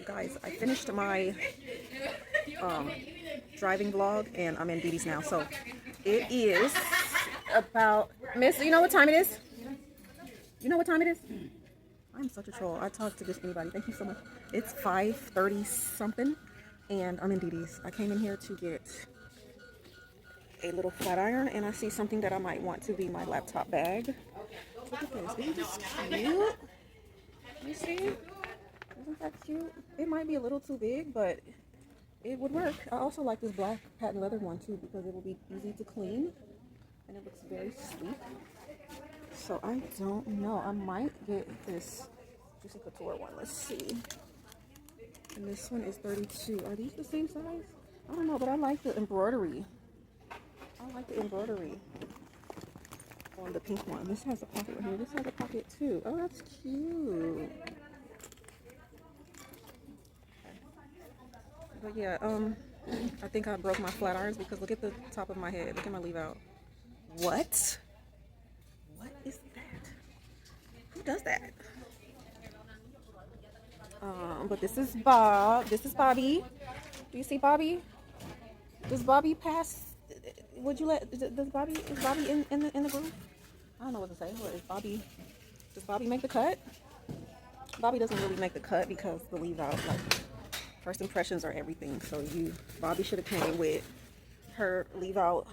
Guys, I finished my driving vlog and I'm in Didi's now. So it is about, Miss, you know what time it is? You know what time it is? I'm such a troll. I talk to just anybody. Thank you so much. It's 5:30 something and I'm in Didi's. I came in here to get a little flat iron and I see something that I might want to be my laptop bag. Look at this. Isn't this cute? You see? Isn't that cute? It might be a little too big, but it would work. I also like this black patent leather one too because it will be easy to clean and it looks very sleek. So I don't know. I might get this Juicy Couture one. Let's see. And this one is 32. Are these the same size? I don't know, but I like the embroidery. I like the embroidery on the pink one. This has a pocket right here. This has a pocket too. Oh, that's cute. But yeah, I think I broke my flat irons because look at the top of my head. Look at my leave out. What? What is that? Who does that? But this is Bob. This is Bobby. Do you see Bobby? Does Bobby pass? Would you let? Does Bobby? Is Bobby in the group? I don't know what to say. What is Bobby? Does Bobby make the cut? Bobby doesn't really make the cut because the leave out, like, first impressions are everything. So Bobby should have came with her leave out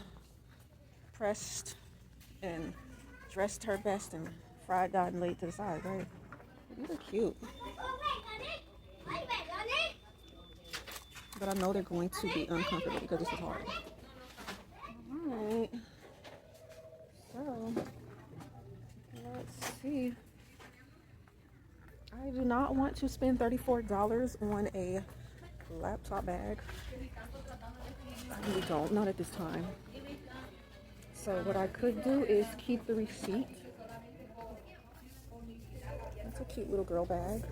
pressed and dressed her best and fried, dyed, and laid to the side, right? These are cute. But I know they're going to be uncomfortable because this is hard. Alright. So, let's see. I do not want to spend $34 on a laptop bag. I really don't. Not at this time. So what I could do is keep the receipt. That's a cute little girl bag.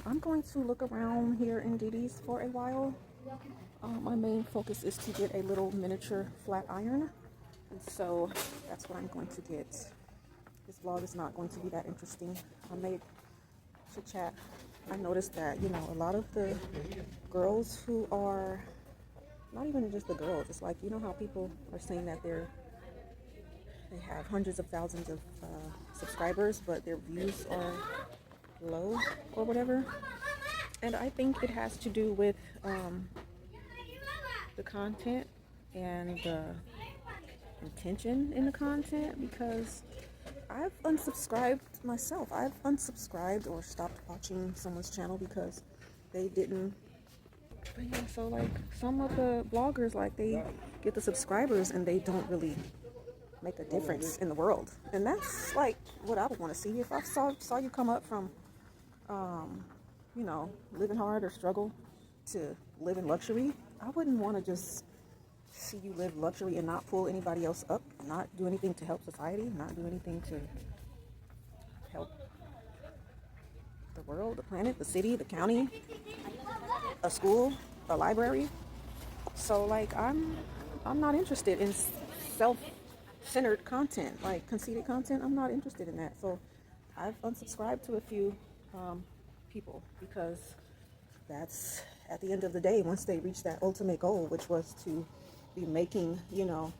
I'm going to look around here in Didi's for a while. My main focus is to get a little miniature flat iron. And so that's what I'm going to get. This vlog is not going to be that interesting. I made chit chat. I noticed that, you know, a lot of the girls who are, not even just the girls, it's like, you know how people are saying that they have hundreds of thousands of subscribers, but their views are low or whatever. And I think it has to do with the content and the intention in the content, because I've unsubscribed myself. I've unsubscribed or stopped watching someone's channel because they didn't. But yeah, so like some of the bloggers, like, they get the subscribers and they don't really make a difference in the world. And that's like what I would want to see. If I saw you come up from you know, living hard or struggle to live in luxury, I wouldn't want to just see you live luxury and not pull anybody else up, not do anything to help society, not do anything to help the world, the planet, the city, the county, a school, a library. So like I'm not interested in self-centered content, like conceited content. I'm not interested in that. So I've unsubscribed to a few people because that's, at the end of the day, once they reach that ultimate goal, which was to be making, you know,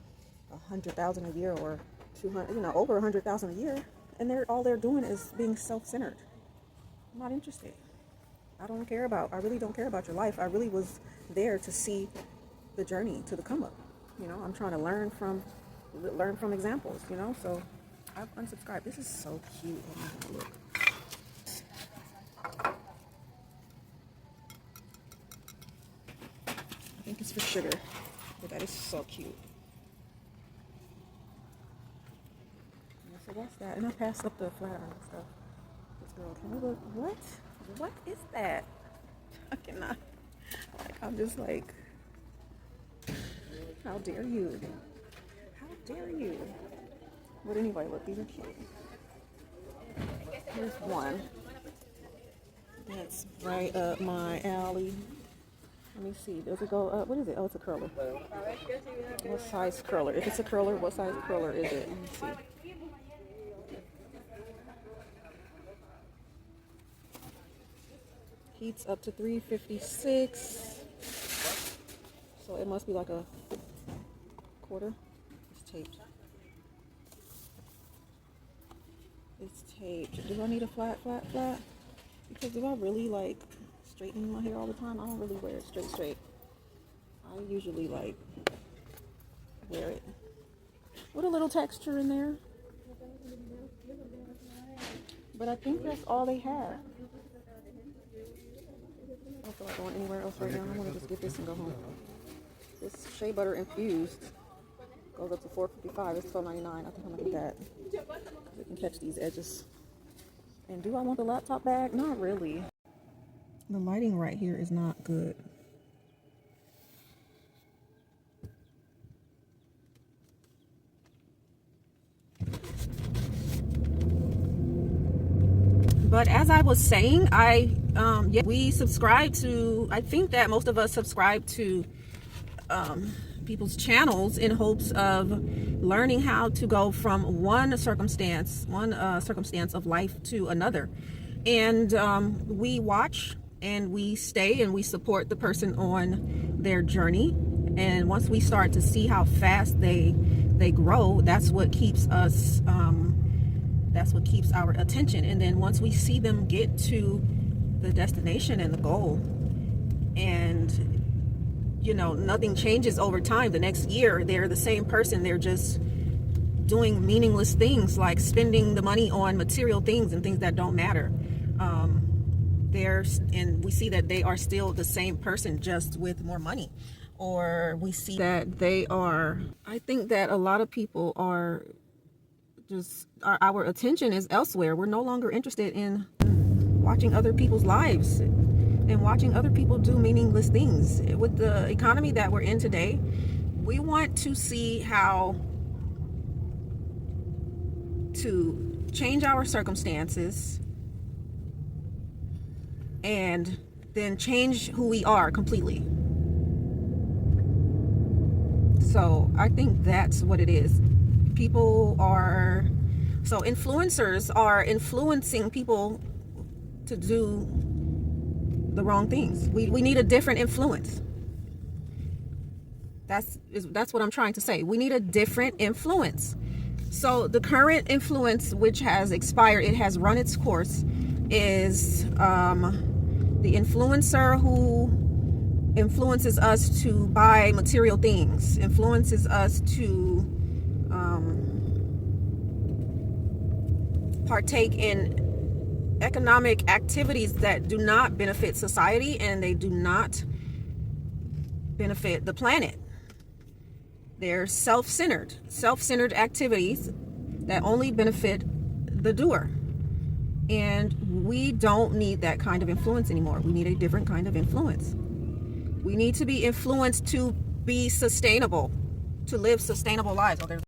100,000 a year or 200, you know, over 100,000 a year, and all they're doing is being self-centered. I'm not interested. I really don't care about your life. I really was there to see the journey to the come up. You know, I'm trying to learn from examples, you know, so I've unsubscribed. This is so cute. Oh my God, look. I think it's for sugar, but that is so cute. Yeah, so that's that. And I passed up the flat iron stuff. This girl, can we look? What? What is that? I cannot. Like, I'm just like, how dare you? How dare you? But anyway, look, these are cute. Here's one. That's right up my alley. Let me see. Does it go up? What is it? Oh, it's a curler. What size curler? If it's a curler, what size curler is it? Let me see. Heats up to 356. So it must be like a quarter. It's taped. It's taped. Do I need a flat? Because do I really like straighten my hair all the time? I don't really wear it straight. I usually like wear it with a little texture in there. But I think that's all they have. I don't feel like going anywhere else right now. I want to just get this and go home. This shea butter infused goes up to $4.55. It's $12.99. I think I'm gonna get that. We can catch these edges. And do I want the laptop bag? Not really. The lighting right here is not good. But as I was saying, yeah, we subscribe to, I think that most of us subscribe to people's channels in hopes of learning how to go from one circumstance of life to another. And we watch and we stay and we support the person on their journey. And once we start to see how fast they grow, that's what keeps us that's what keeps our attention. And then once we see them get to the destination and the goal, and you know, nothing changes over time. The next year they're the same person. They're just doing meaningless things like spending the money on material things and things that don't matter. And we see that they are still the same person, just with more money. Or we see that they are, I think that a lot of people are just, our attention is elsewhere. We're no longer interested in watching other people's lives and watching other people do meaningless things. With the economy that we're in today, we want to see how to change our circumstances and then change who we are completely. So I think that's what it is. Influencers are influencing people to do the wrong things. We need a different influence. That's what I'm trying to say. We need a different influence. So the current influence, which has expired, it has run its course, is the influencer who influences us to buy material things, influences us to partake in economic activities that do not benefit society and they do not benefit the planet. They're self-centered activities that only benefit the doer. And we don't need that kind of influence anymore. We need a different kind of influence. We need to be influenced to be sustainable, to live sustainable lives. Oh, there's